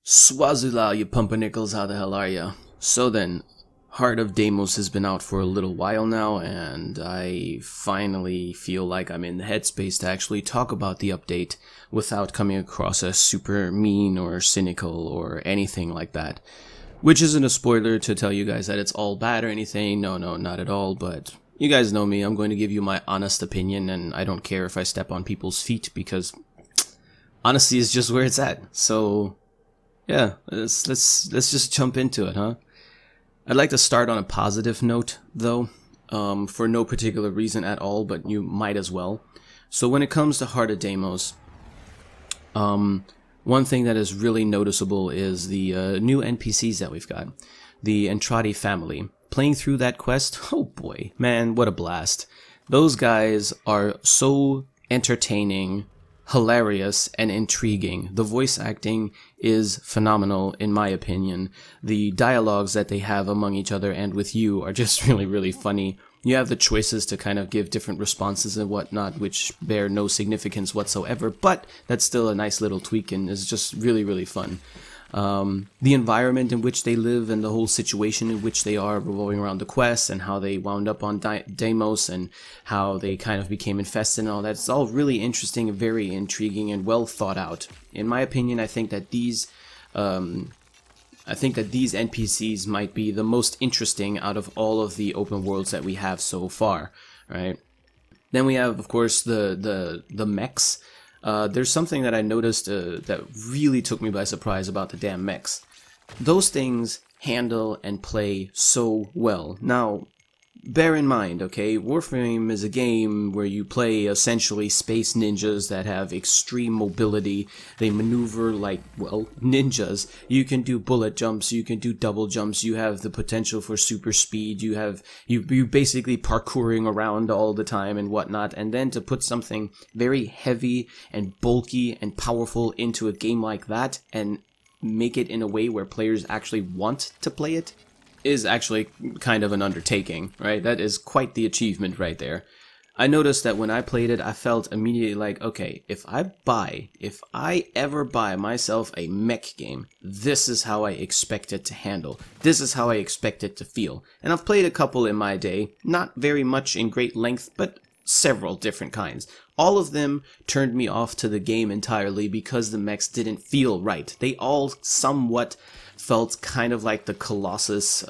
Swazula, you pumpernickels, how the hell are ya? So then, Heart of Deimos has been out for a little while now, and I finally feel like I'm in the headspace to actually talk about the update without coming across as super mean or cynical or anything like that. Which isn't a spoiler to tell you guys that it's all bad or anything, no, not at all, but you guys know me, I'm going to give you my honest opinion, and I don't care if I step on people's feet, because honesty is just where it's at, so yeah, let's just jump into it, huh? I'd like to start on a positive note, though, for no particular reason at all, but you might as well. So when it comes to Heart of Deimos, one thing that is really noticeable is the new NPCs that we've got. The Entrati family. Playing through that quest, oh boy, man, what a blast. Those guys are so entertaining, hilarious, and intriguing. The voice acting is phenomenal, in my opinion. The dialogues that they have among each other and with you are just really funny. You have the choices to kind of give different responses and whatnot, which bear no significance whatsoever, but that's still a nice little tweak and is just really fun. The environment in which they live and the whole situation in which they are revolving around the quest and how they wound up on Deimos and how they kind of became infested and all that. It's all really interesting and very intriguing and well thought out. In my opinion, I think that these NPCs might be the most interesting out of all of the open worlds that we have so far, right? Then we have, of course, the mechs. There's something that I noticed that really took me by surprise about the damn mechs. Those things handle and play so well. Now, bear in mind, okay, Warframe is a game where you play essentially space ninjas that have extreme mobility. They maneuver like, well, ninjas. You can do bullet jumps, you can do double jumps, you have the potential for super speed, you basically parkouring around all the time and whatnot, and then to put something very heavy and bulky and powerful into a game like that and make it in a way where players actually want to play it is actually kind of an undertaking, right? That is quite the achievement right there. I noticed that when I played it, I felt immediately like, okay, if I ever buy myself a mech game, this is how I expect it to handle. This is how I expect it to feel. And I've played a couple in my day, not very much in great length, but several different kinds. All of them turned me off to the game entirely because the mechs didn't feel right. They all somewhat felt kind of like the Colossus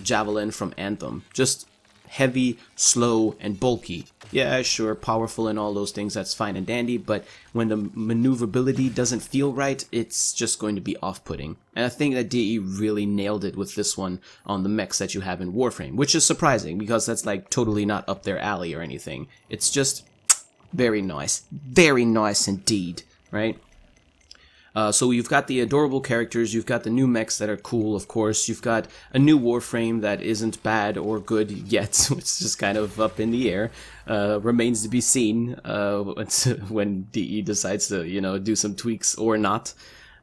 Javelin from Anthem. Just heavy, slow, and bulky. Yeah, sure, powerful and all those things, that's fine and dandy, but when the maneuverability doesn't feel right, it's just going to be off-putting. And I think that DE really nailed it with this one on the mechs that you have in Warframe, which is surprising, because that's like totally not up their alley or anything. It's just very nice indeed, right? So you've got the adorable characters, you've got the new mechs that are cool, of course, you've got a new Warframe that isn't bad or good yet, which is just kind of up in the air. Remains to be seen when DE decides to, you know, do some tweaks or not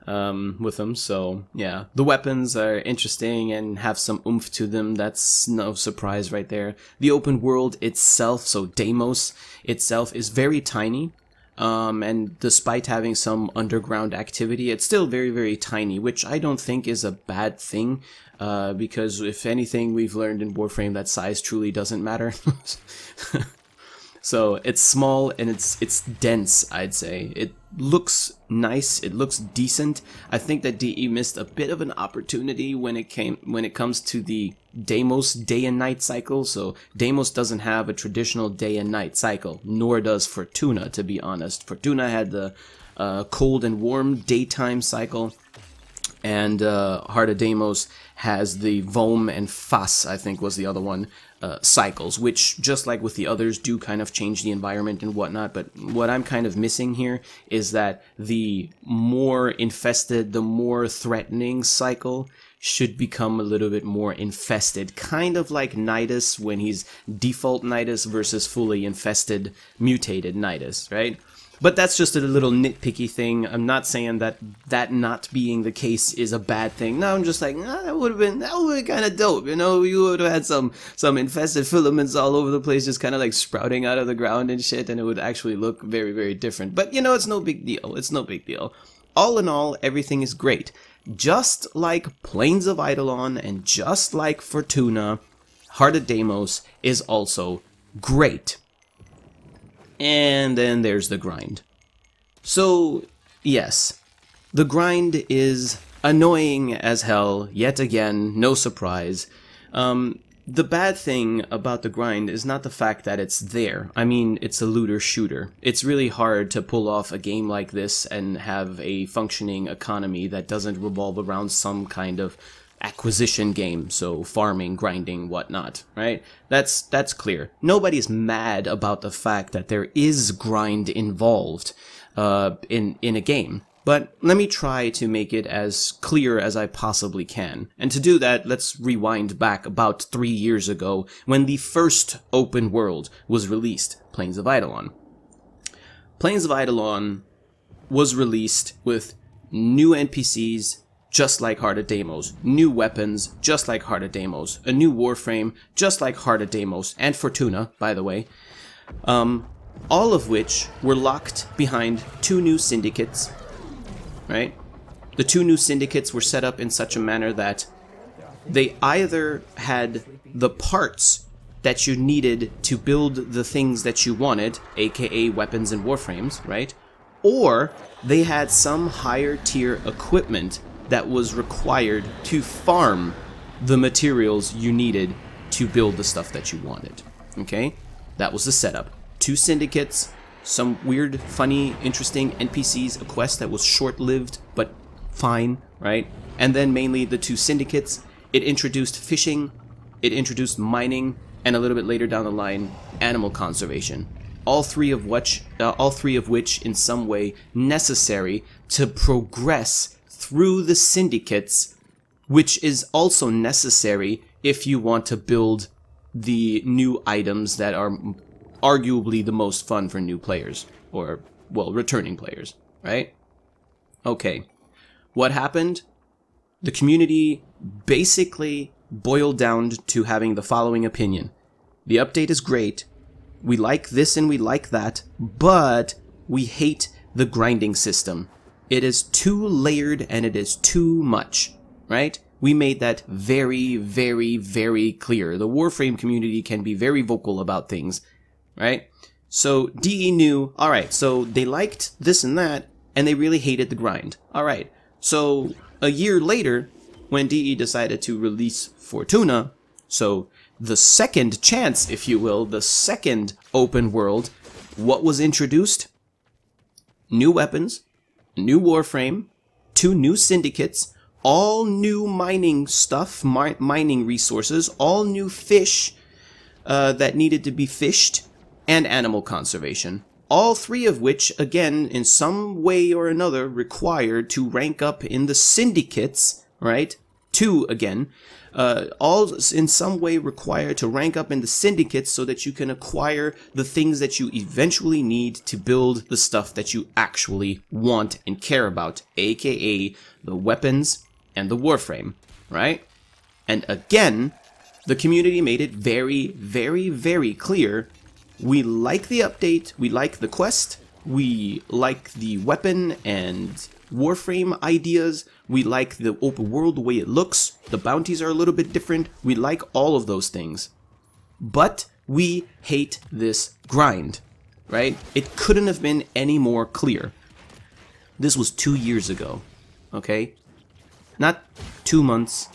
with them. So yeah, the weapons are interesting and have some oomph to them. That's no surprise right there. The open world itself, so Deimos itself, is very tiny. And despite having some underground activity, it's still very tiny, which I don't think is a bad thing, because if anything we've learned in Warframe, that size truly doesn't matter. So it's small and it's dense, I'd say. It looks nice, it looks decent. I think that DE missed a bit of an opportunity when it comes to the Deimos day and night cycle. So Deimos doesn't have a traditional day and night cycle, nor does Fortuna, to be honest. Fortuna had the cold and warm daytime cycle, and Heart of Deimos has the Vom and Fass, I think was the other one, cycles, which, just like with the others, do kind of change the environment and whatnot. But what I'm kind of missing here is that the more infested, the more threatening cycle should become a little bit more infested, kind of like Nidus when he's default Nidus versus fully infested mutated Nidus, right? But that's just a little nitpicky thing. I'm not saying that not being the case is a bad thing. No, I'm just like, that would have been kind of dope, you know? You would have had some infested filaments all over the place, just kind of like sprouting out of the ground and shit, and it would actually look very different. But, you know, it's no big deal. It's no big deal. All in all, everything is great. just like Plains of Eidolon and just like Fortuna, Heart of Deimos is also great. And then there's the grind. So, yes, the grind is annoying as hell, yet again, no surprise. The bad thing about the grind is not the fact that it's there. I mean, it's a looter shooter. It's really hard to pull off a game like this and have a functioning economy that doesn't revolve around some kind of acquisition game, so farming, grinding, whatnot, right? That's clear. Nobody's mad about the fact that there is grind involved in a game. But let me try to make it as clear as I possibly can. And to do that, let's rewind back about 3 years ago when the first open world was released, Plains of Eidolon. Plains of Eidolon was released with new NPCs, just like Heart of Deimos, new weapons, just like Heart of Deimos, a new warframe, just like Heart of Deimos, and Fortuna, by the way, all of which were locked behind 2 new syndicates, right? The 2 new syndicates were set up in such a manner that they either had the parts that you needed to build the things that you wanted, aka weapons and warframes, right? Or they had some higher tier equipment that was required to farm the materials you needed to build the stuff that you wanted, okay? That was the setup. 2 syndicates, some weird, funny, interesting NPCs, a quest that was short-lived, but fine, right? And then mainly the 2 syndicates. It introduced fishing, it introduced mining, and a little bit later down the line, animal conservation. All three of which in some way necessary to progress through the syndicates, which is also necessary if you want to build the new items that are arguably the most fun for new players, or, well, returning players, right? Okay, what happened? The community basically boiled down to having the following opinion. The update is great, we like this and we like that, but we hate the grinding system. It is too layered and it is too much, right? We made that very, very, very clear. The Warframe community can be very vocal about things, right? So DE knew, alright, so they liked this and that, and they really hated the grind. Alright, so a year later, when DE decided to release Fortuna, so the second chance, if you will, the second open world, what was introduced? New weapons, new warframe, 2 new syndicates, all new mining stuff, mining resources, all new fish that needed to be fished, and animal conservation. All 3 of which, again, in some way or another, required to rank up in the syndicates, right? 2, again, all in some way required to rank up in the syndicates so that you can acquire the things that you eventually need to build the stuff that you actually want and care about, aka the weapons and the warframe, right? And again, the community made it very, very, very clear. We like the update, we like the quest, we like the weapon and warframe ideas, we like the open world, the way it looks, the bounties are a little bit different, we like all of those things. But we hate this grind, right? It couldn't have been any more clear. This was 2 years ago, okay? Not 2 months,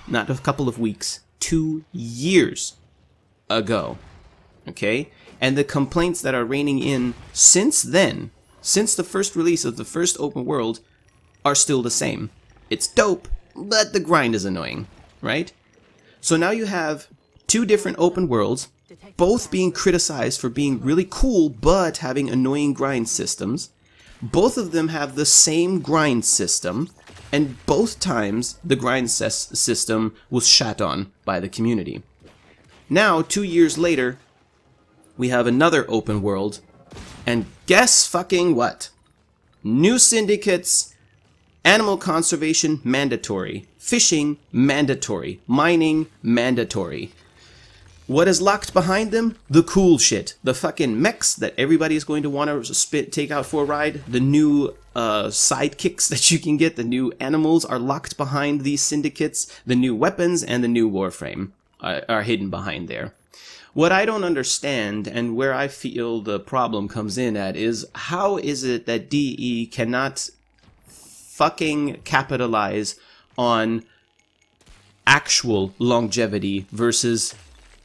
not a couple of weeks, 2 years ago, okay? And the complaints that are raining in since then, since the first release of the first open world, are still the same. It's dope, but the grind is annoying, right? So now you have 2 different open worlds, both being criticized for being really cool, but having annoying grind systems. Both of them have the same grind system, and both times the grind system was shat on by the community. Now, 2 years later, we have another open world, and guess fucking what? New syndicates, animal conservation mandatory, fishing mandatory, mining mandatory. What is locked behind them? The cool shit. The fucking mechs that everybody is going to want to take out for a ride. The new sidekicks that you can get. The new animals are locked behind these syndicates. The new weapons and the new Warframe are hidden behind there. What I don't understand, and where I feel the problem comes in at, is how is it that DE cannot fucking capitalize on actual longevity versus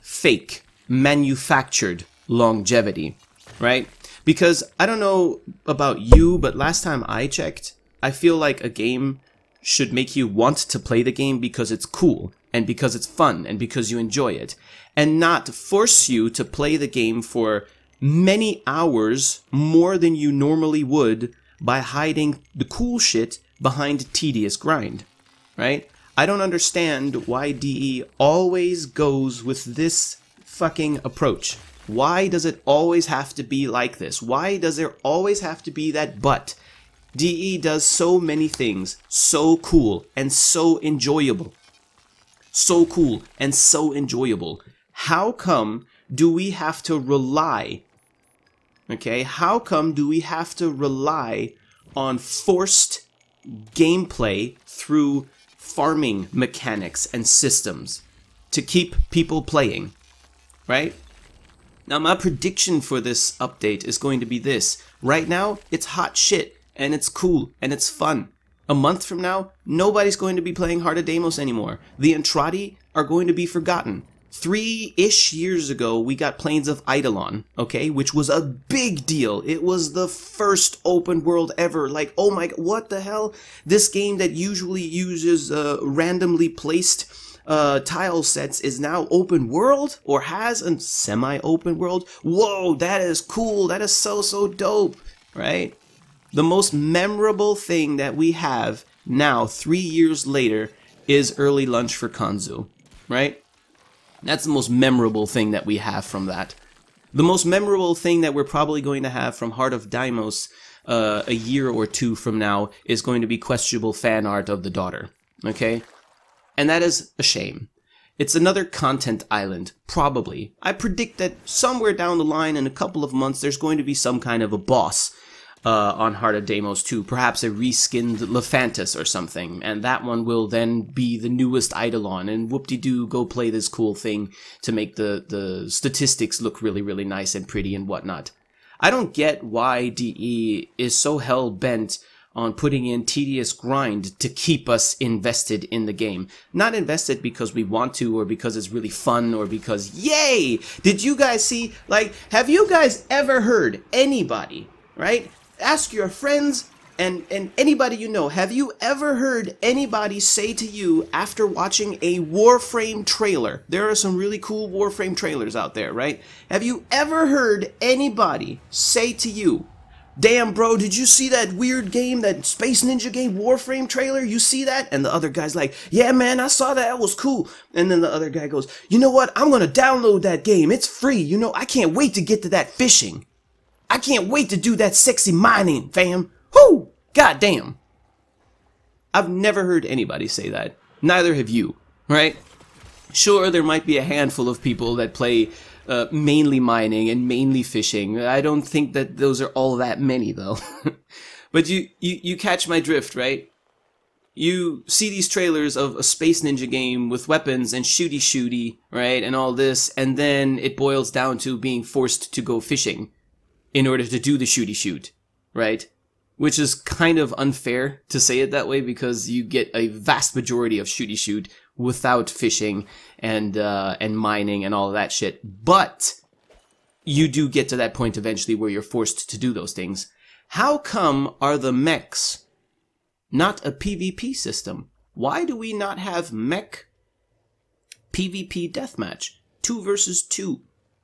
fake, manufactured longevity, right? Because I don't know about you, but last time I checked, I feel like a game should make you want to play the game because it's cool, and because it's fun, and because you enjoy it, and not force you to play the game for many hours more than you normally would by hiding the cool shit behind tedious grind, right? I don't understand why DE always goes with this fucking approach. Why does it always have to be like this? Why does there always have to be that but? DE does so many things so cool and so enjoyable. So cool and so enjoyable. How come do we have to rely, okay? How come do we have to rely on forced gameplay through farming mechanics and systems to keep people playing, right? Now, my prediction for this update is going to be this. Right now, it's hot shit, and it's cool, and it's fun. A month from now, nobody's going to be playing Heart of Deimos anymore. The Entrati are going to be forgotten. 3-ish years ago, we got Plains of Eidolon, okay, which was a big deal. It was the first open world ever. Like, oh my, what the hell? This game that usually uses randomly placed tile sets is now open world, or has a semi-open world. Whoa, that is cool. That is so dope, right? The most memorable thing that we have now, 3 years later, is early lunch for Kanzu, right? That's the most memorable thing that we have from that. The most memorable thing that we're probably going to have from Heart of Deimos a year or two from now is going to be questionable fan art of the daughter, okay? And that is a shame. It's another content island, probably. I predict that somewhere down the line in a couple of months there's going to be some kind of a boss on Heart of Deimos 2, perhaps a reskinned Lephantis or something, and that one will then be the newest Eidolon, and whoop-de-doo, go play this cool thing to make the statistics look really nice and pretty and whatnot. I don't get why DE is so hell-bent on putting in tedious grind to keep us invested in the game. Not invested because we want to, or because it's really fun, or because, yay! Did you guys see, like, have you guys ever heard anybody, right? Ask your friends and anybody you know, have you ever heard anybody say to you after watching a Warframe trailer? There are some really cool Warframe trailers out there, right? Have you ever heard anybody say to you, damn bro, did you see that weird game, that Space Ninja game Warframe trailer? You see that? And the other guy's like, yeah man, I saw that, that was cool. And then the other guy goes, you know what, I'm gonna download that game, it's free, you know, I can't wait to get to that fishing. I can't wait to do that sexy mining, fam. Whoo! Goddamn. I've never heard anybody say that. Neither have you, right? Sure, there might be a handful of people that play mainly mining and mainly fishing. I don't think that those are all that many, though. But you catch my drift, right? You see these trailers of a Space Ninja game with weapons and shooty, right? And all this, and then it boils down to being forced to go fishing in order to do the shooty, right? Which is kind of unfair to say it that way, because you get a vast majority of shooty without fishing and mining and all of that shit. But you do get to that point eventually where you're forced to do those things. How come are the mechs not a PvP system? Why do we not have mech PvP deathmatch? 2 versus 2,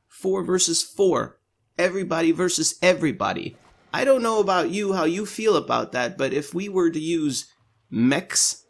4 versus 4. Everybody versus everybody. I don't know about you, how you feel about that, but if we were to use mechs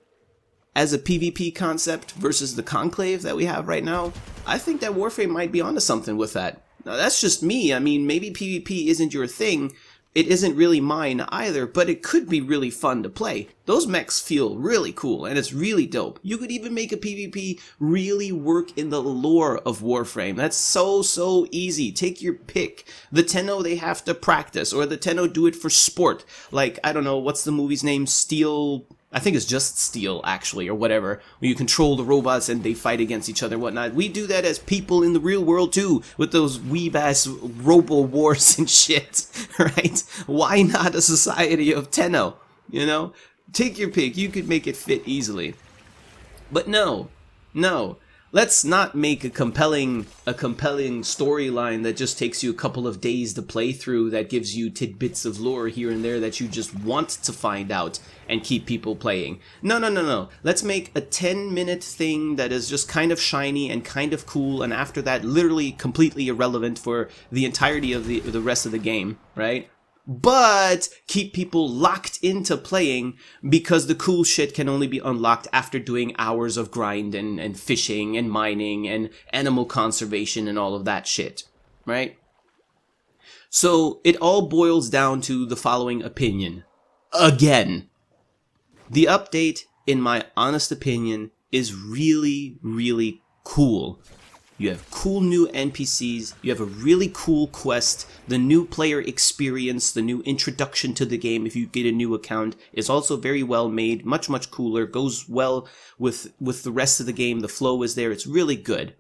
as a PvP concept versus the Conclave that we have right now, I think that Warframe might be onto something with that. Now, that's just me. I mean, maybe PvP isn't your thing, it isn't really mine either, but it could be really fun to play. Those mechs feel really cool, and it's really dope. You could even make a PvP really work in the lore of Warframe. That's so easy. Take your pick. The Tenno, they have to practice, or the Tenno do it for sport. Like, I don't know, what's the movie's name? Steel... I think it's just Steel, actually, or whatever, where you control the robots and they fight against each other and whatnot. We do that as people in the real world, too, with those weeb-ass robo-wars and shit, right? Why not a society of Tenno, you know? Take your pick. You could make it fit easily. But no. Let's not make a compelling storyline that just takes you a couple of days to play through, that gives you tidbits of lore here and there that you just want to find out and keep people playing. No. Let's make a 10-minute thing that is just kind of shiny and kind of cool, and after that literally completely irrelevant for the entirety of the rest of the game, right? But keep people locked into playing, because the cool shit can only be unlocked after doing hours of grind and fishing and mining and animal conservation and all of that shit, right? So it all boils down to the following opinion. Again, the update, in my honest opinion, is really cool. You have cool new NPCs, you have a really cool quest, the new player experience, the new introduction to the game if you get a new account is also very well made, much cooler, goes well with the rest of the game, the flow is there, it's really good.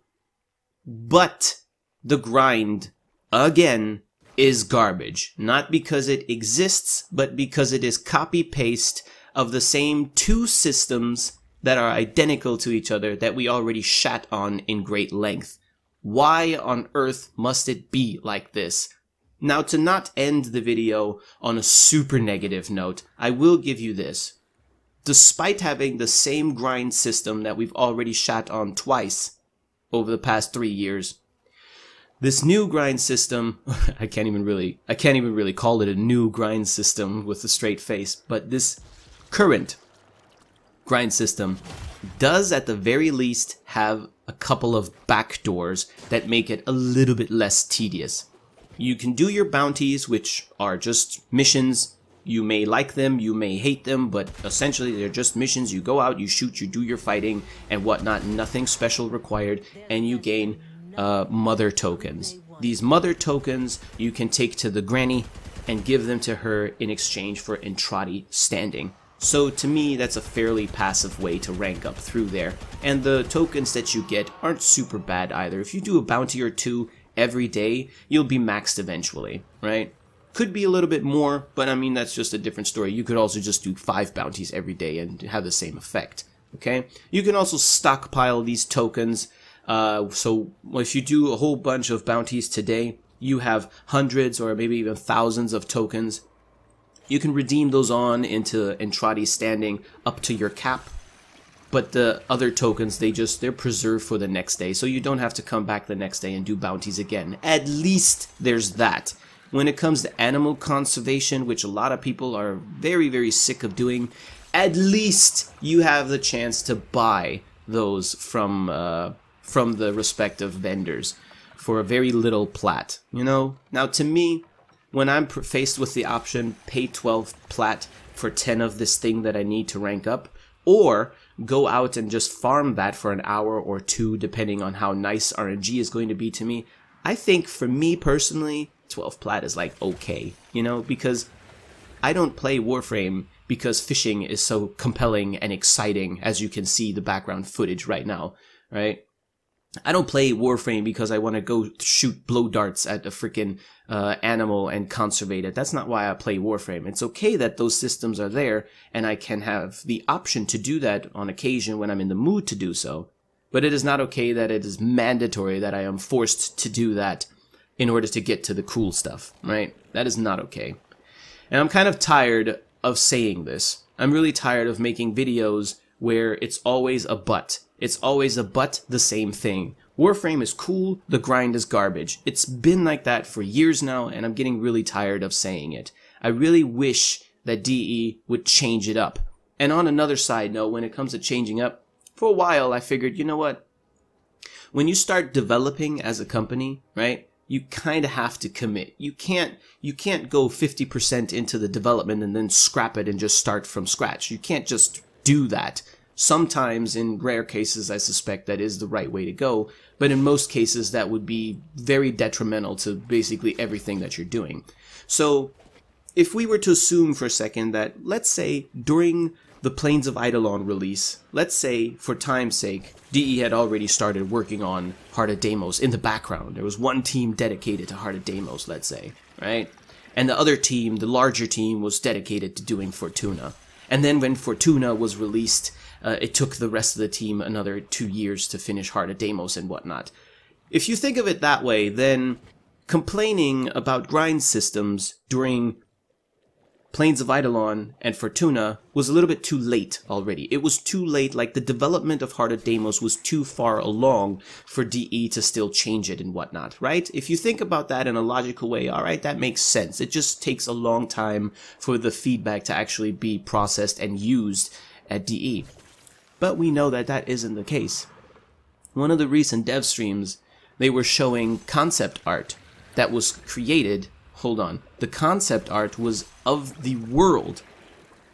But the grind, again, is garbage. Not because it exists, but because it is copy-paste of the same two systems that are identical to each other that we already shat on in great length. Why on earth must it be like this? Now, to not end the video on a super negative note, I will give you this. Despite having the same grind system that we've already shat on twice over the past 3 years, this new grind system, I can't even really call it a new grind system with a straight face, but this current grind system does at the very least have a couple of backdoors that make it a little bit less tedious. You can do your bounties, which are just missions. You may like them, you may hate them, but essentially they're just missions. You go out, you shoot, you do your fighting and whatnot, nothing special required, and you gain mother tokens. These mother tokens you can take to the granny and give them to her in exchange for Entrati standing. So to me, that's a fairly passive way to rank up through there. And the tokens that you get aren't super bad either. If you do a bounty or two every day, you'll be maxed eventually, right? Could be a little bit more, but I mean, that's just a different story. You could also just do 5 bounties every day and have the same effect, okay? You can also stockpile these tokens. So if you do a whole bunch of bounties today, you have hundreds or maybe even thousands of tokens. You can redeem those on into Entrati standing up to your cap, but the other tokens, they're preserved for the next day, so you don't have to come back the next day and do bounties again. At least there's that. When it comes to animal conservation, which a lot of people are very sick of doing, at least you have the chance to buy those from the respective vendors for a very little plat, you know? Now to me, when I'm faced with the option, pay 12 plat for 10 of this thing that I need to rank up, or go out and just farm that for an hour or two, depending on how nice RNG is going to be to me, I think for me personally, 12 plat is like okay, you know, because I don't play Warframe because fishing is so compelling and exciting, as you can see the background footage right now, right? I don't play Warframe because I want to go shoot blow darts at a freaking animal and conservate it. That's not why I play Warframe. It's okay that those systems are there, and I can have the option to do that on occasion when I'm in the mood to do so. But it is not okay that it is mandatory that I am forced to do that in order to get to the cool stuff, right? That is not okay. And I'm kind of tired of saying this. I'm really tired of making videos where it's always a but. It's always a but the same thing. Warframe is cool, the grind is garbage. It's been like that for years now, and I'm getting really tired of saying it. I really wish that DE would change it up. And on another side note, when it comes to changing up, for a while I figured, you know what? When you start developing as a company, right? you kind of have to commit. You can't go 50% into the development and then scrap it and just start from scratch. You can't just do that. Sometimes, in rare cases, I suspect that is the right way to go, but in most cases that would be very detrimental to basically everything that you're doing. So if we were to assume for a second that, let's say, during the Plains of Eidolon release, let's say, for time's sake, DE had already started working on Heart of Deimos in the background. There was one team dedicated to Heart of Deimos, let's say, right? And the other team, the larger team, was dedicated to doing Fortuna. And then when Fortuna was released, it took the rest of the team another 2 years to finish Heart of Deimos and whatnot. If you think of it that way, then complaining about grind systems during Plains of Eidolon and Fortuna was a little bit too late already. It was too late, like the development of Heart of Deimos was too far along for DE to still change it and whatnot, right? If you think about that in a logical way, alright, that makes sense. It just takes a long time for the feedback to actually be processed and used at DE. But we know that that isn't the case. One of the recent dev streams, they were showing concept art that was created. Hold on. The concept art was of the world.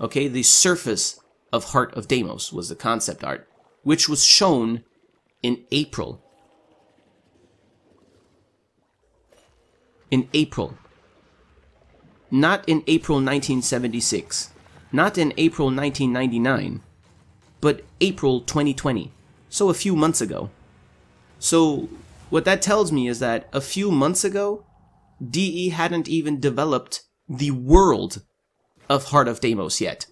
Okay, the surface of Heart of Deimos was the concept art, which was shown in April. In April. Not in April 1976. Not in April 1999. But April 2020. So a few months ago. So what that tells me is that a few months ago, DE hadn't even developed the world of Heart of Deimos yet.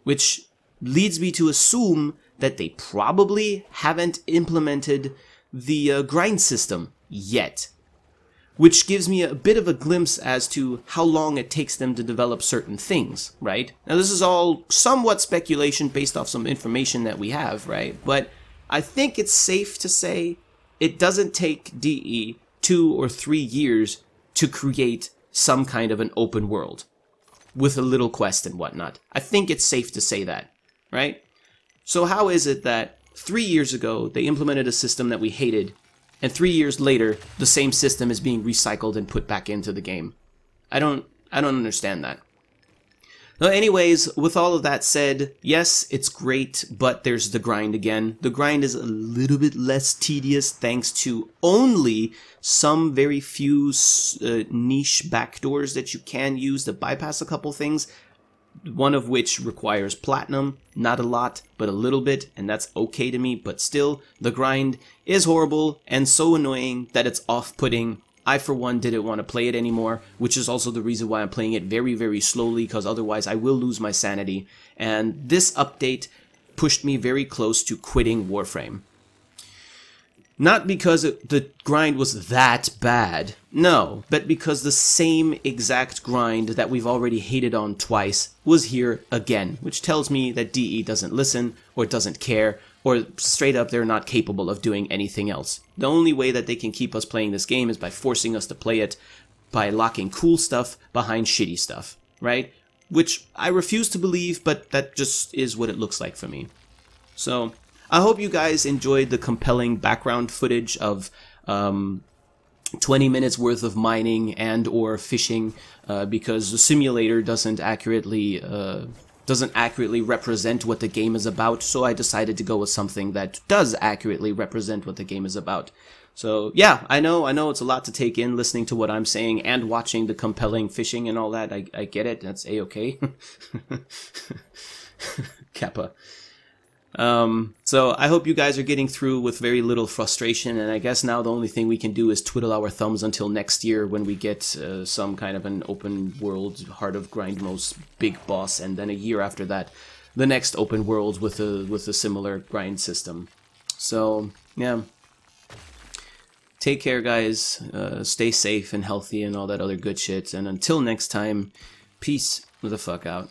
Which leads me to assume that they probably haven't implemented the grind system yet. Which gives me a bit of a glimpse as to how long it takes them to develop certain things, right? Now this is all somewhat speculation based off some information that we have, right? But I think it's safe to say it doesn't take DE 2 or 3 years to create some kind of an open world with a little quest and whatnot. I think it's safe to say that, right? So how is it that 3 years ago they implemented a system that we hated, and 3 years later the same system is being recycled and put back into the game? I don't understand that. Well, anyways, with all of that said, yes, it's great, but there's the grind again. The grind is a little bit less tedious thanks to only some very few niche backdoors that you can use to bypass a couple things. One of which requires platinum, not a lot, but a little bit, and that's okay to me, but still, the grind is horrible and so annoying that it's off-putting. I, for one, didn't want to play it anymore, which is also the reason why I'm playing it very, very slowly, because otherwise I will lose my sanity. And this update pushed me very close to quitting Warframe. Not because the grind was that bad, no, but because the same exact grind that we've already hated on twice was here again, which tells me that DE doesn't listen, or doesn't care, or straight up they're not capable of doing anything else. The only way that they can keep us playing this game is by forcing us to play it by locking cool stuff behind shitty stuff, right? Which I refuse to believe, but that just is what it looks like for me. So I hope you guys enjoyed the compelling background footage of 20 minutes worth of mining and or fishing, because the simulator doesn't accurately represent what the game is about, so I decided to go with something that does accurately represent what the game is about. So yeah, I know it's a lot to take in listening to what I'm saying and watching the compelling fishing and all that. I get it, that's a-okay. Kappa. So I hope you guys are getting through with very little frustration, and I guess now the only thing we can do is twiddle our thumbs until next year when we get some kind of an open world Heart of Grindmos big boss, and then a year after that the next open world with a similar grind system. So yeah, take care guys, stay safe and healthy and all that other good shit, and until next time, peace the fuck out.